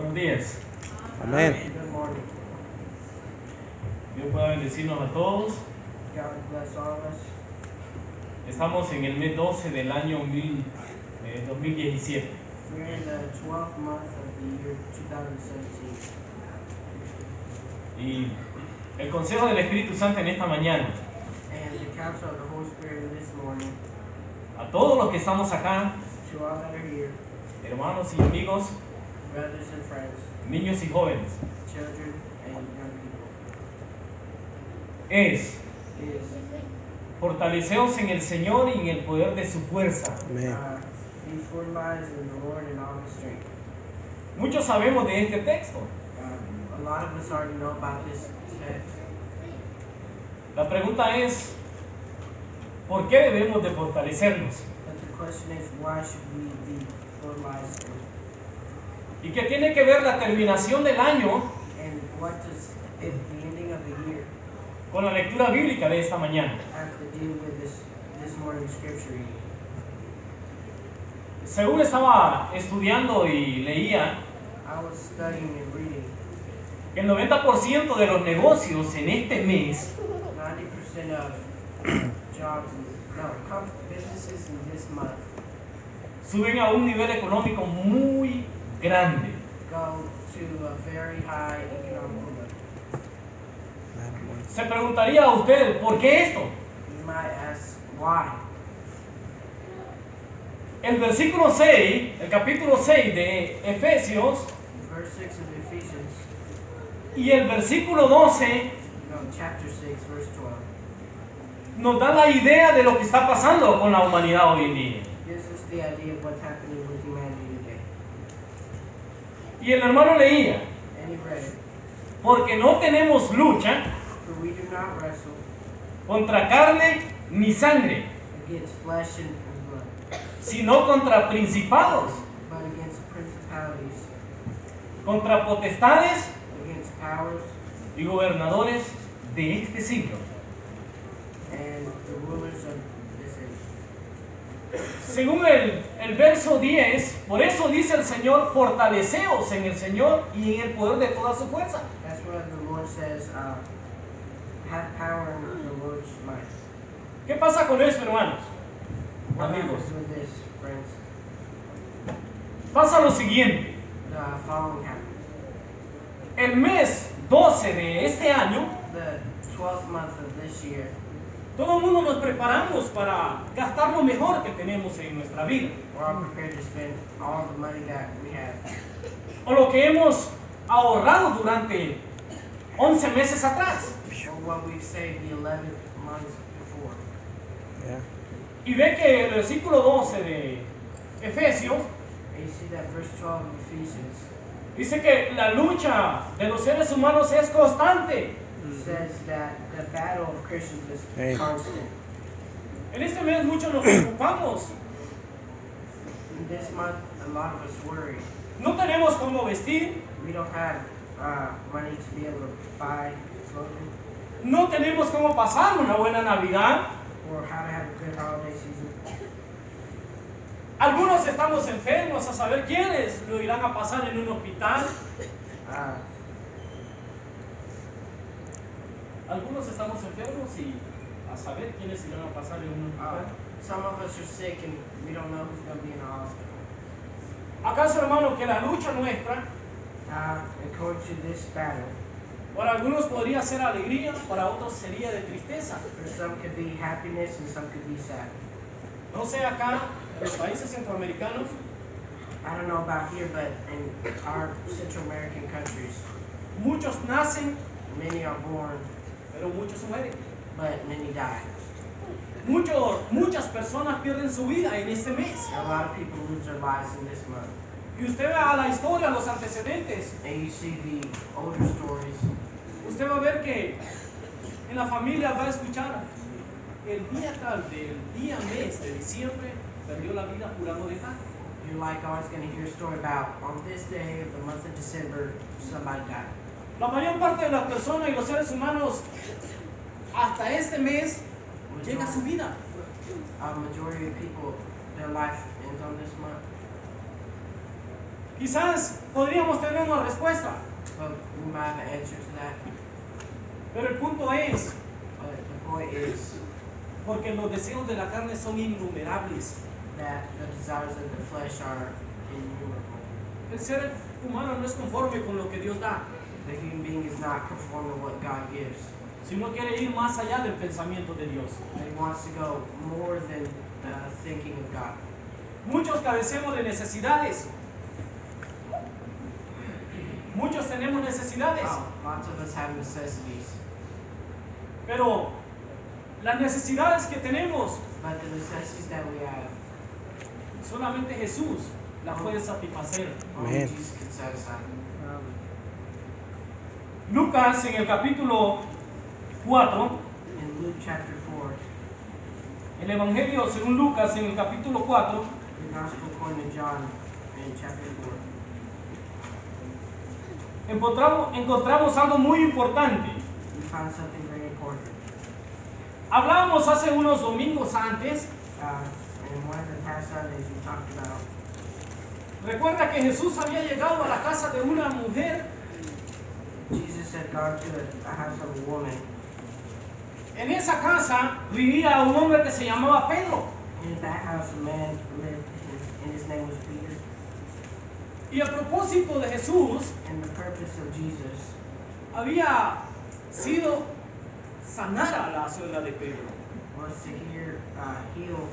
Buenos días. Amén. Good morning. Dios pueda bendecirnos a todos. God bless all of us. Estamos en el mes 12 del año 2017. We're in the 12th month of the year 2017. Y el consejo del Espíritu Santo en esta mañana, And the counsel of the Holy Spirit this morning, a todos los que estamos acá, to all that are here, hermanos y amigos, brothers and friends, niños y jóvenes, children and young people, es is fortaleceos en el Señor y en el poder de su fuerza. Amén. be fortified in the Lord and all His strength. Muchos sabemos de este texto. A lot of us already know about this text. La pregunta es, ¿por qué debemos de fortalecernos? But the question is, why should we be fertilized? ¿Y qué tiene que ver la terminación del año And what does the ending of the year con la lectura bíblica de esta mañana? have to do with this morning's scripture reading? Según estaba estudiando y leía, I was studying and reading. que el 90% de los negocios en este mes 90% of businesses in this month suben a un nivel económico muy grande. go to a very high economical level. Se preguntaría a usted, ¿por qué esto? You might ask why. El versículo 6, el capítulo 6 de Efesios Verse 6 of Ephesians, y el versículo 12 chapter 6, verse 12, nos da la idea de lo que está pasando con la humanidad hoy en día. gives us the idea of what's happening with humanity today. Y el hermano leía, And he read it. porque no tenemos lucha For we do not wrestle contra carne ni sangre, against flesh and blood, sino contra principados, but against principalities, contra potestades against powers, y gobernadores de este siglo. and the rulers of this age. Según el verso 10, por eso dice el Señor, fortaleceos en el Señor y en el poder de toda su fuerza. That's what the Lord says, have power in the Lord's might. ¿Qué pasa con eso, hermanos? What Amigos, happens with this, friends? pasa lo siguiente. The following happens. El mes 12 de este año, The 12th month of this year, todo el mundo nos preparamos para gastar lo mejor que tenemos en nuestra vida, we're all prepared to spend all the money that we have, o lo que hemos ahorrado durante 11 meses atrás. or what we've saved the 11 months before. Yeah. Y ve que el versículo 12 de Efesios And you see that verse 12 of Ephesians dice que la lucha de los seres humanos es constante. says that the battle of Christians is Hey. constant. En este mes muchos nos preocupamos, In this month, a lot of us worry. no tenemos cómo vestir, We don't have money to be able to buy clothing no tenemos cómo pasar una buena Navidad. or how to have a good holiday season. Algunos estamos enfermos, a saber quiénes lo irán a pasar en un hospital. Uh, Algunos estamos enfermos y a saber quiénes irán a pasar en un hospital. Some of us are sick and we don't know who's going to be in the hospital. ¿Acaso, hermano, que la lucha nuestra, According to this battle, para algunos podría ser alegría, para otros sería de tristeza? for some could be happiness and some could be sad. No sé acá, en los países centroamericanos, I don't know about here, but in our Central American countries, muchos nacen, many are born, pero muchos mueren. but many die. Muchas personas pierden su vida en este mes. A lot of people lose their lives in this month. Y usted ve a la historia, los antecedentes, And you see the older stories. usted va a ver que en la familia va a escuchar el día tal del día mes de diciembre perdió la vida jurando de tal. You're like always going to hear a story about on this day of the month of December, somebody died. La mayor parte de las personas y los seres humanos hasta este mes llega a su vida. A majority of people, their life ends on this month. Quizás podríamos tener una respuesta, But we might have an answer to that. pero el punto es, But the point is porque los deseos de la carne son innumerables. that the desires of the flesh are innumerable. El ser humano no es conforme con lo que Dios da, The human being is not conformed to what God gives. sino quiere ir más allá del pensamiento de Dios. But he wants to go more than thinking of God. Muchos carecemos de necesidades. Muchos tenemos necesidades, Lots of us have necessities. pero las necesidades que tenemos, But the necessities that we have, solamente Jesús las puede satisfacer. only Amen. Jesus can satisfy. Lucas en el capítulo 4, In Luke chapter 4, el Evangelio según Lucas en el capítulo 4, the Gospel according to John in chapter 4, encontramos algo muy importante. we find something very important. Hablábamos hace unos domingos antes, In one of the past Sundays we talked about, recuerda que Jesús había llegado a la casa de una mujer. Jesus had gone to a house of a woman. En esa casa vivía un hombre que se llamaba Pedro. In that house a man lived, and his name was Peter. Y el propósito de Jesús And the purpose of Jesus había sido sanar a la suegra de Pedro. was to heal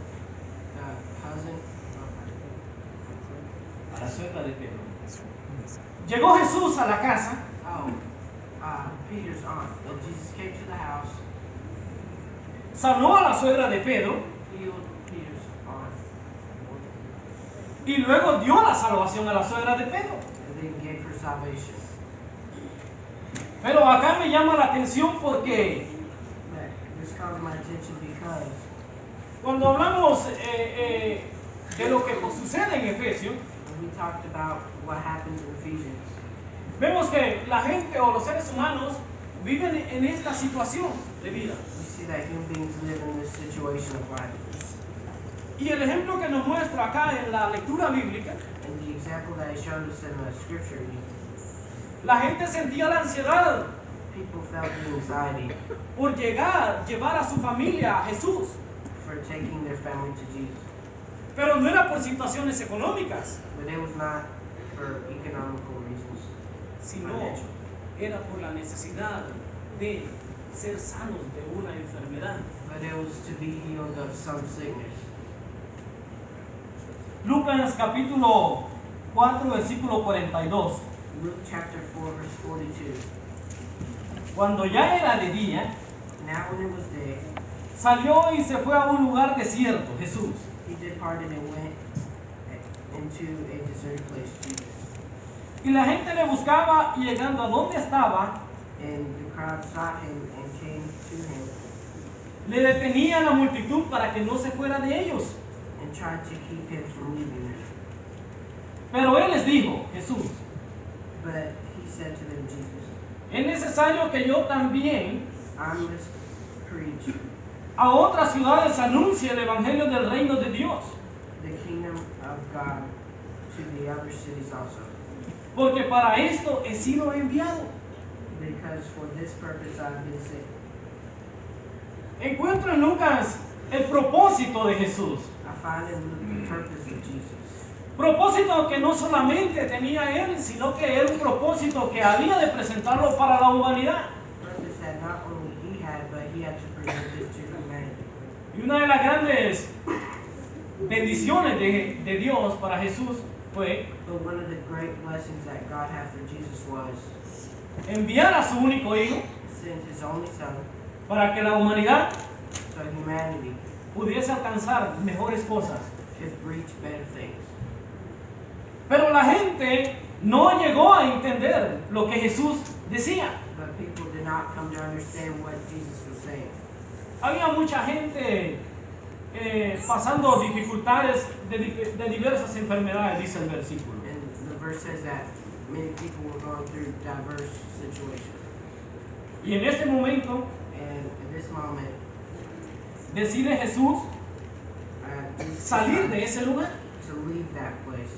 the cousin. A la suegra de Pedro. Llegó Jesús a la casa Peter's aunt. And Jesus came to the house, sanó a la suegra de Pedro healed Peter's aunt, y luego dio la salvación a la suegra de Pedro. and then gave her salvation. Pero acá me llama la atención porque But this caught my attention because cuando hablamos de lo que sucede en Efesios, when we talked about what happens in Ephesians, vemos que la gente o los seres humanos viven en esta situación de vida. we see that human beings live in this situation of life. Y el ejemplo que nos muestra acá en la lectura bíblica, And the example that he showed us in the scripture, la gente sentía la ansiedad people felt the anxiety por llevar a su familia a Jesús, for taking their family to Jesus. pero no era por situaciones económicas, But it was not for economical reasons, sino financial. era por la necesidad de ser sanos de una enfermedad. But it was to be healed of some sickness. Lucas capítulo 4 versículo 42. Luke chapter 4 verse 42. Cuando ya era de día, Now when it was day, salió y se fue a un lugar desierto, Jesús. he departed and went into a deserted place, Jesus. Y la gente le buscaba y llegando a donde estaba, And the crowd sought him and came to him le detenía la multitud para que no se fuera de ellos. and tried to keep him from leaving. Pero él les dijo, Jesús, But he said to them, Jesus, es necesario que yo también I must preach a otras ciudades anuncie el evangelio del reino de Dios, the kingdom of God to the other cities also. porque para esto he sido enviado. Because for this purpose I've been sent. Encuentro en Lucas el propósito de Jesús. I find in Luke the purpose of Jesus. Propósito que no solamente tenía él, sino que era un propósito que había de presentarlo para la humanidad. Purpose that not only he had, but he had to present this to humanity. Y una de las grandes bendiciones de Dios para Jesús fue But one of the great blessings that God had for Jesus was enviar a su único hijo send his only son para que la humanidad so humanity pudiese alcanzar mejores cosas. could reach better things. Pero la gente no llegó a entender lo que Jesús decía. But people did not come to understand what Jesus was saying. Había mucha gente pasando dificultades de diversas enfermedades, dice el versículo. And the verse says that many people were going through diverse situations. Y en este momento And in this moment, decide Jesús Jesus salir de decided ese lugar. to leave that place.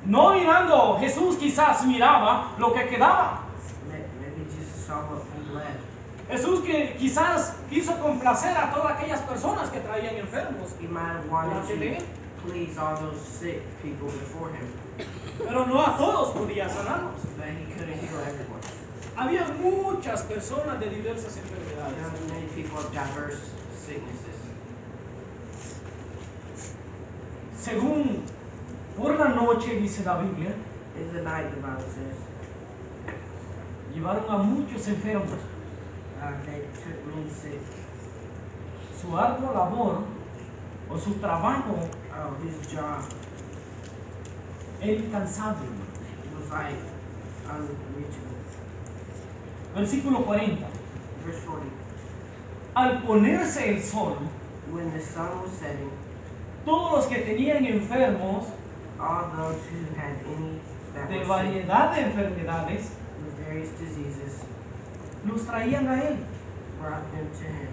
No mirando, Jesús quizás miraba lo que quedaba. Maybe Jesus saw what he left. Jesús que quizás quiso complacer a todas aquellas personas que traían enfermos, He might have wanted delante de to él, please all those sick people before him, pero no a todos podía sanarlos. but he couldn't heal everyone. Había muchas personas de diversas There enfermedades. were many people of diverse sicknesses. Según por la noche, dice la Biblia, In the night, the Bible says, llevaron a muchos enfermos. they took many sick. Su ardua labor o su trabajo Oh, his job era incansable. was like unreachable. Versículo 40. Verse 40. Al ponerse el sol, When the sun was setting, todos los que tenían enfermos all those who had any that de were sick variedad de enfermedades with various diseases los traían a él. brought them to him.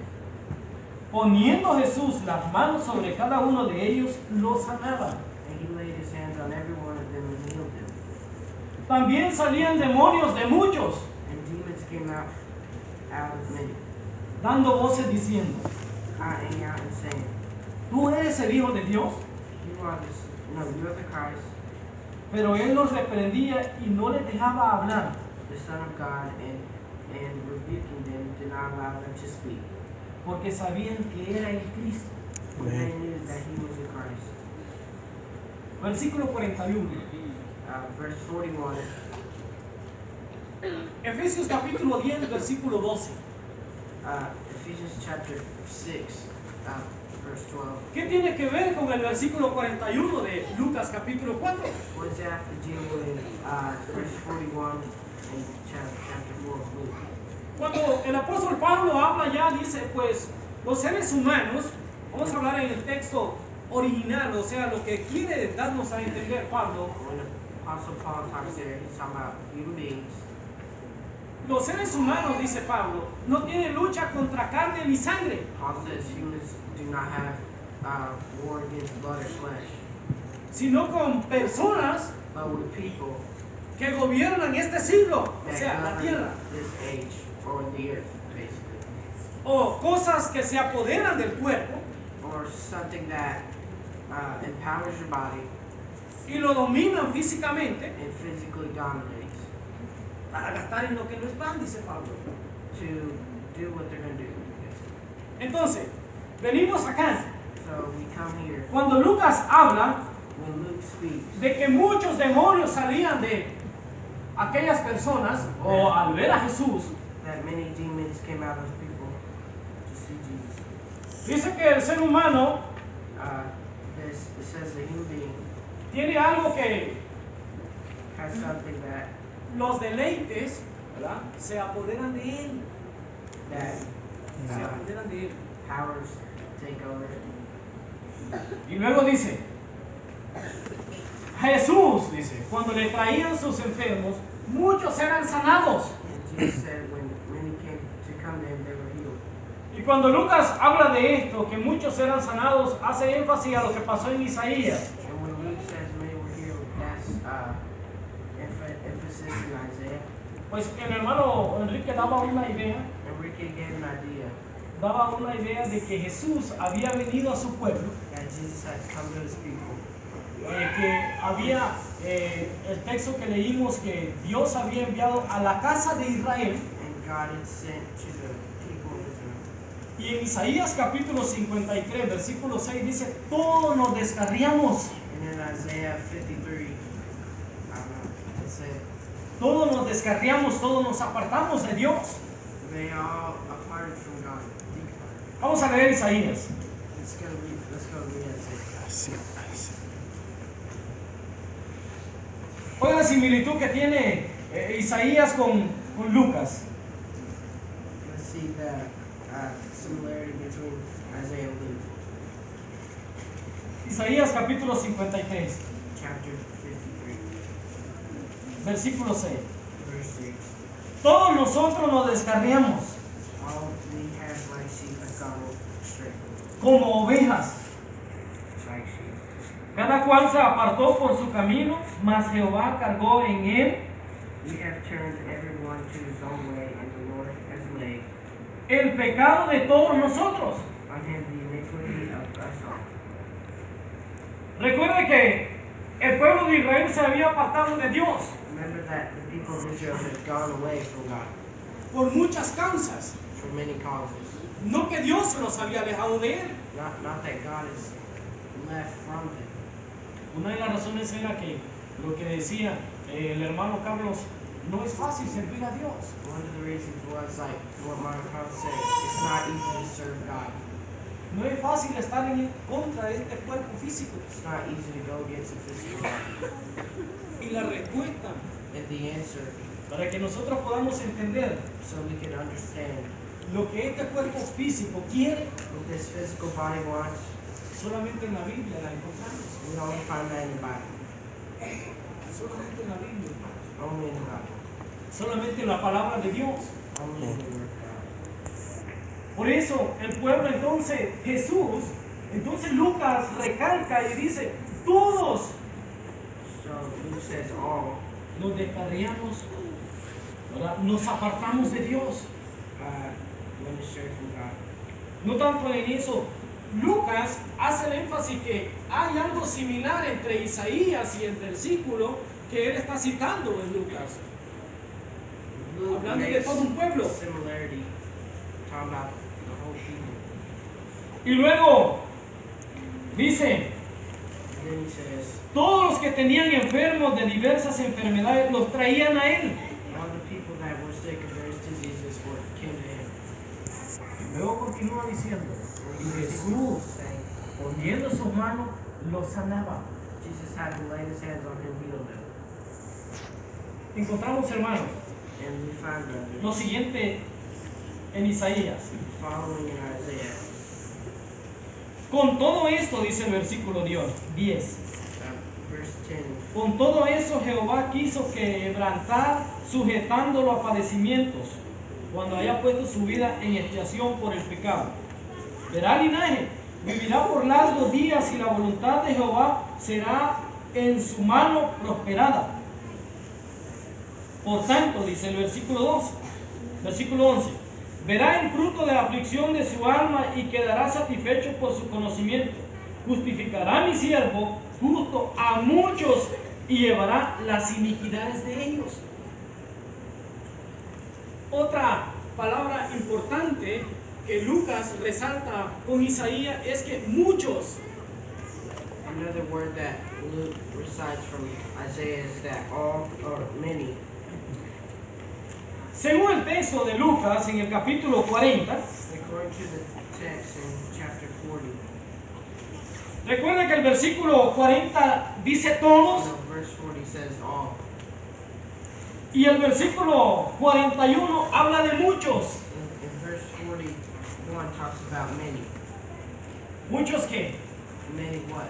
Poniendo Jesús las manos sobre cada uno de ellos, los sanaba. And he laid his hands on every one of them and healed them. También salían demonios de muchos, And demons came out of many, dando voces diciendo, crying out and saying, tú eres el Hijo de Dios. you are the Christ, Pero él los reprendía y no les dejaba hablar, the Son of God, and rebuking them did not allow them to speak. porque sabían que era el Cristo. For they knew that he was the Christ. Versículo 41. Verse 41. Efesios capítulo 10, versículo 12. Ephesians chapter 6, verse 12. ¿Qué tiene que ver con el versículo 41 de Lucas capítulo 4? What does that have to do with verse 41 in chapter 4 of Luke? Cuando el apóstol Pablo habla ya, dice, pues los seres humanos, vamos a hablar en el texto original, o sea, lo que quiere darnos a entender Pablo, When Apostle Paul talks there, he's talking about human beings. los seres humanos, dice Pablo, no tienen lucha contra carne ni sangre, Paul says humans do not have war against blood or flesh, sino con personas but with people que gobiernan este siglo, o that sea, la govern tierra, this age or the earth, basically, o cosas que se apoderan del cuerpo or something that empowers your body y lo dominan físicamente and physically dominates para gastar en lo que no es pan, dice Pablo. to do what they're going to do. Entonces, venimos acá. So we come here Cuando Lucas habla when Luke speaks de que muchos demonios salían de aquellas personas, o al ver a Jesús, that many demons came out of people to see Jesus. dice que el ser humano It says the human being tiene algo que has something that los deleites, ¿verdad?, se apoderan de él. Se apoderan de él. powers take over. Y luego dice, Jesús, dice, cuando le traían sus enfermos, muchos eran sanados. And Jesus said when many came to come to him, they were healed. Y cuando Lucas habla de esto, que muchos eran sanados, hace énfasis a lo que pasó en Isaías. And when Luke says many were healed, that's emphasis in Isaiah. Pues el hermano Enrique daba una idea, Enrique gave an idea de que Jesús había venido a su pueblo, that Jesus had come to his people. que había el texto que leímos que Dios había enviado a la casa de Israel, And God had sent to the people of Israel. y en Isaías capítulo 53, versículo 6 dice, todos nos descarriamos, And in Isaiah 53, it said, todos nos descarriamos, todos nos apartamos de Dios. they all departed from God. Departed. Vamos a leer Isaías. Let's go read Isaiah. Oiga la similitud que tiene Isaías con Lucas. Let's see the similarity between Isaiah and Luke. Isaías capítulo 53, Chapter 53, versículo 6. verse 6. Todos nosotros nos descarriamos All we have like sheep have gone astray. como ovejas. Like sheep. Cada cual se apartó por su camino, mas Jehová cargó en él We have turned everyone to his own way, and the Lord has laid el pecado de todos nosotros. on him the iniquity of us all. Recuerde que el pueblo de Israel se había apartado de Dios. Remember that the people of Israel had gone away from God por muchas causas. for many causes. No que Dios se los había alejado de él. Not that God is left from them. Una de las razones era que lo que decía el hermano Carlos, no es fácil servir a Dios. One of the reasons was like what Martin Carl said, it's not easy to serve God. No es fácil estar en contra de este cuerpo físico. It's not easy to go against the physical body. Y la respuesta And the answer, Para que nosotros podamos entender so we can understand lo que este cuerpo físico quiere, what this physical body wants, solamente en la Biblia la encontramos. we only find that in the Bible. Solamente en la Biblia. Only in the Bible. solamente en la palabra de Dios. Only in the Word of God. Por eso el pueblo entonces Lucas recalca y dice, todos So Luke says all nos descarriamos, ¿verdad? Nos apartamos de Dios. went astray from God. No tanto en eso, Lucas hace el énfasis que hay algo similar entre Isaías y el versículo que él está citando en Lucas. Luke Hablando de makes todo un pueblo. similarity, talking about the whole people. Y luego dice, And then he says, todos los que tenían enfermos de diversas enfermedades los traían a él. all the people that were sick of various diseases came to him. Y luego continúa diciendo, y And Jesús, saying, poniendo sus manos, los sanaba. Jesus having laid his hands on him, healed him. Encontramos, hermanos, And we find lo brothers, siguiente en Isaías. following in Isaiah, Con todo esto, dice el versículo 10, verse 10, con todo eso Jehová quiso quebrantar, sujetándolo a padecimientos, cuando haya puesto su vida en expiación por el pecado. Verá linaje, vivirá por largos días y la voluntad de Jehová será en su mano prosperada. Por tanto, dice el versículo 11, verá el fruto de la aflicción de su alma y quedará satisfecho por su conocimiento. Justificará mi siervo justo a muchos y llevará las iniquidades de ellos. Otra palabra importante que Lucas resalta con Isaías es que muchos. another word that Luke recites from Isaiah is that all or many. Según el texto de Lucas en el capítulo 40, According to the text in chapter 40, recuerda que el versículo 40 dice todos verse 40 says all. y el versículo 41 habla de muchos. In verse 41 talks about many. ¿Muchos qué? Many what?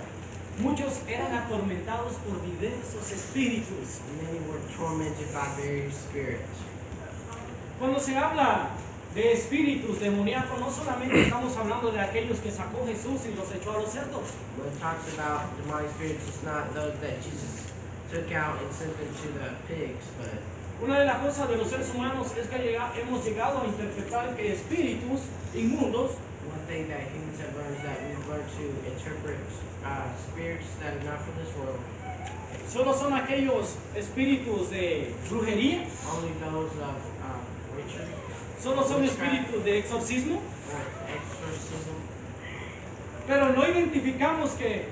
Muchos eran atormentados por diversos espíritus. Many were tormented by various spirits. Cuando se habla de espíritus demoníacos, no solamente estamos hablando de aquellos que sacó Jesús y los echó a los cerdos. When it talks about demonic spirits, it's not those that Jesus took out and sent them to the pigs, but Una de las cosas de los seres humanos es que hemos llegado a interpretar que espíritus inmundos one thing that humans have learned is that we've learned to interpret spirits that are not from this world. solo son aquellos espíritus de brujería, Only those of witchery solo son espíritus de exorcismo, or exorcism. pero no identificamos que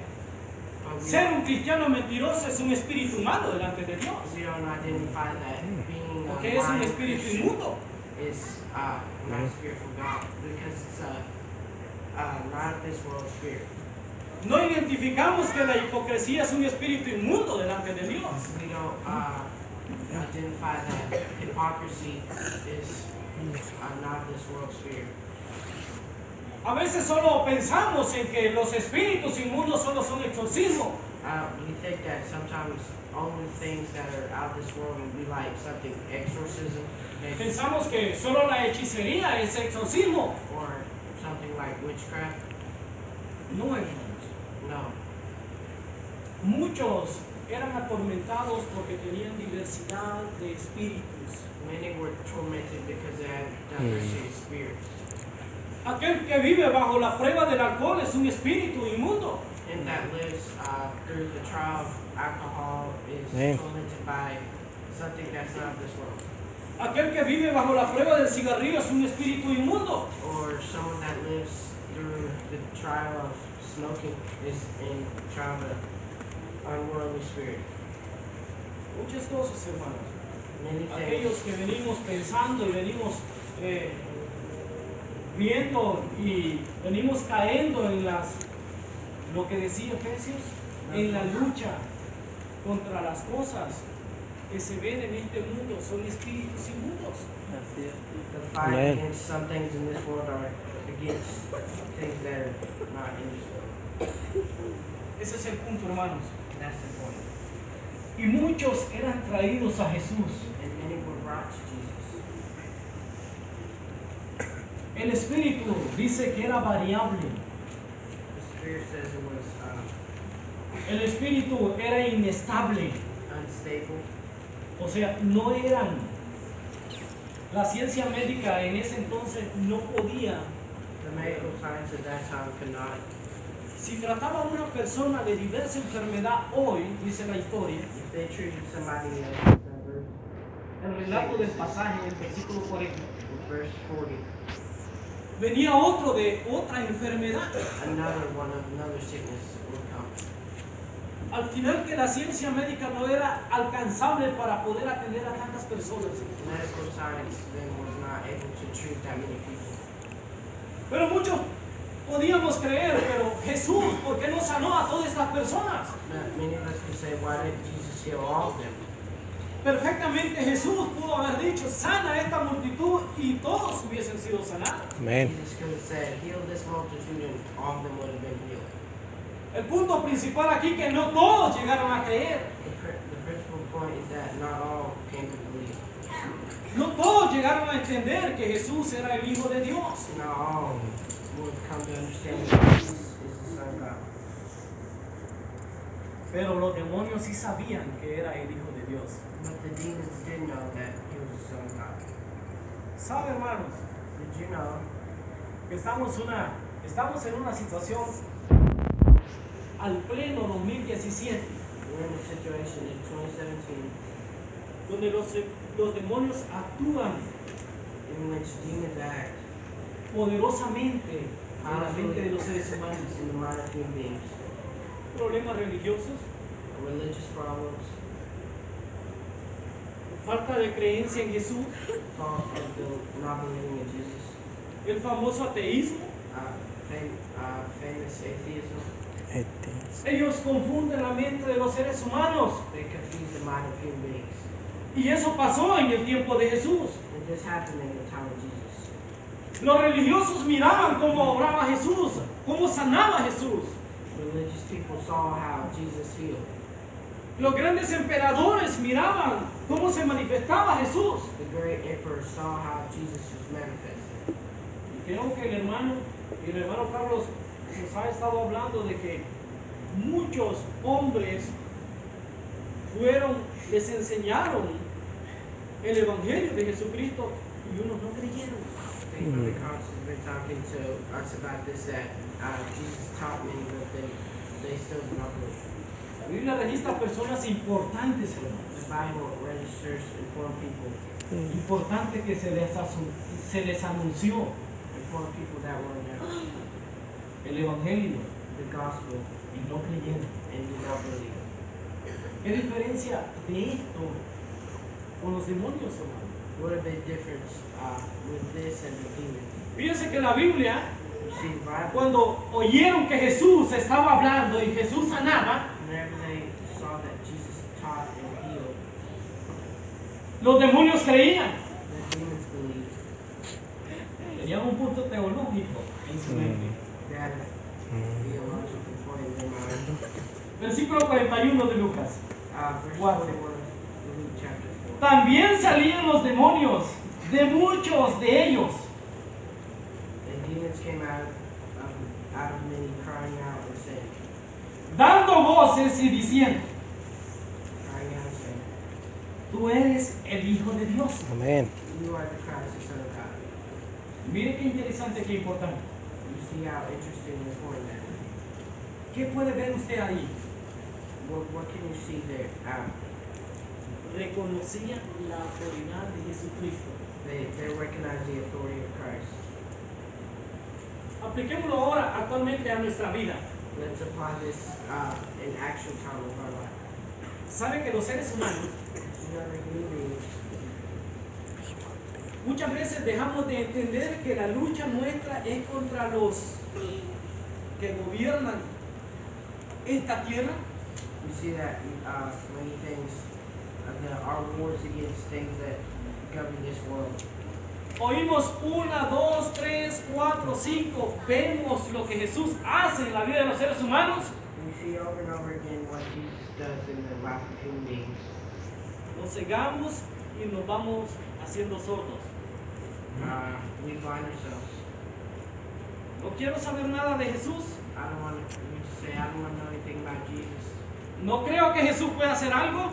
But ser un cristiano mentiroso es un espíritu malo delante de Dios, we don't identify that being a porque es un lying espíritu Christian inmundo. is not a spirit from God, because it's not of this world spirit. No identificamos que la hipocresía es un espíritu inmundo delante de Dios. We don't identify that hypocrisy is not of this world spirit. A veces solo pensamos en que los espíritus inmundos solo son exorcismo, We think that sometimes only things that are out of this world would be like something exorcism, maybe, pensamos que solo la hechicería es exorcismo. or something like witchcraft. No, hermanos. No. Muchos eran atormentados porque tenían diversidad de espíritus. Many were tormented because they had diversity of spirits. Aquel que vive bajo la prueba del alcohol es un espíritu inmundo. And that lives through the trial of alcohol is Man. tormented by something that's not of this world. Aquel que vive bajo la prueba del cigarrillo es un espíritu inmundo. Or someone that lives through the trial of smoking is in trial of unworldly spirit. Muchas cosas, hermanos. Many Aquellos things. que venimos pensando y venimos viendo y venimos cayendo en lo que decía Efesios, en la lucha contra las cosas que se ven en este mundo, son espíritus inmundos. The fight Amen. against some things in this world are against things that are not in this world. Ese es el punto, hermanos. That's the point. Y muchos eran traídos a Jesús. And many were brought to Jesus. El espíritu dice que era variable. The Spirit says it was El espíritu era inestable. unstable. O sea, no eran. La ciencia médica en ese entonces no podía. The medical science at that time could not. Si trataba a una persona de diversa enfermedad hoy, dice la historia, If they treated somebody else diverse, el relato del pasaje en el versículo 40, with verse 40, venía otro de otra enfermedad. another one of another sickness would come. Al final que la ciencia médica no era alcanzable para poder atender a tantas personas. Medical science then was not able to treat that many people. Pero muchos podíamos creer, pero Jesús, ¿por qué no sanó a todas estas personas? But many of us could say, why didn't Jesus heal all of them? Perfectamente Jesús pudo haber dicho, sana a esta multitud y todos hubiesen sido sanados. Amén. Jesus could have said, heal this multitude, and all of them would have been healed. El punto principal aquí que no todos llegaron a creer. The principal point is that not all came to believe. No todos llegaron a entender que Jesús era el Hijo de Dios. Not all would come to understand that Jesus is the Son of God. Pero los demonios sí sabían que era el Hijo de Dios. But the demons did know that he was the Son of God. ¿Sabe, hermanos? Did you know Que estamos en una situación al pleno 2017, we're in a situation in 2017 donde los demonios actúan in which demons act poderosamente en la mente de los seres humanos? in the mind of human beings? Problemas religiosos, Religious problems, falta de creencia en Jesús, fault of the not believing in Jesus, el famoso ateísmo. famous atheism. Ellos confunden la mente de los seres humanos. They confuse the mind of human beings. Y eso pasó en el tiempo de Jesús. And this happened in the time of Jesus. Los religiosos miraban cómo obraba Jesús, cómo sanaba Jesús. Religious people saw how Jesus healed. Los grandes emperadores miraban cómo se manifestaba Jesús. The great emperor saw how Jesus was manifested. Y creo que el hermano Carlos nos ha estado hablando de que muchos hombres les enseñaron el Evangelio de Jesucristo y unos no creyeron. I think Brother Carlos has been talking to us about this, that Jesus taught many, but they still do not believe. La Biblia registra personas importantes, hermano. The Bible registers important people, Importante que se les anunció important people that were announced el Evangelio the gospel y no creyeron. and did not believe. ¿Qué diferencia de esto con los demonios, hermano? What a big difference with this and the demon. Fíjense que la Biblia, You see, the Bible, cuando oyeron que Jesús estaba hablando y Jesús sanaba, whenever they saw that Jesus taught and healed, los demonios creían. the demons believed. Tenían un punto teológico en su mente. They had a theological point in their mind. Versículo 41 de Lucas. Verse 41 Cuatro. of Luke chapter 4. También salían los demonios de muchos de ellos. And demons came out of many, crying out and saying, dando voces y diciendo, crying out and saying, tú eres el Hijo de Dios. Amén. you are the Christ, the Son of God. Mire qué interesante, qué importante. You see how interesting and important that is. ¿Qué puede ver usted ahí? What can you see there? Reconocía la autoridad de Jesucristo. They recognize the authority of Christ. Apliquémoslo ahora actualmente a nuestra vida. Let's apply this in actual time of our life. Sabe que los seres humanos You know, like human beings, muchas veces dejamos de entender que la lucha nuestra es contra los que gobiernan esta tierra. we see that many things, our wars against things that govern this world. Oímos 1, 2, 3, 4, 5, vemos lo que Jesús hace en la vida de los seres humanos. We see over and over again what Jesus does in the life of human beings. Nos cegamos y nos vamos haciendo sordos. We blind ourselves. No quiero saber nada de Jesús. I don't want to say I don't want to know anything about Jesus. No creo que Jesús pueda hacer algo.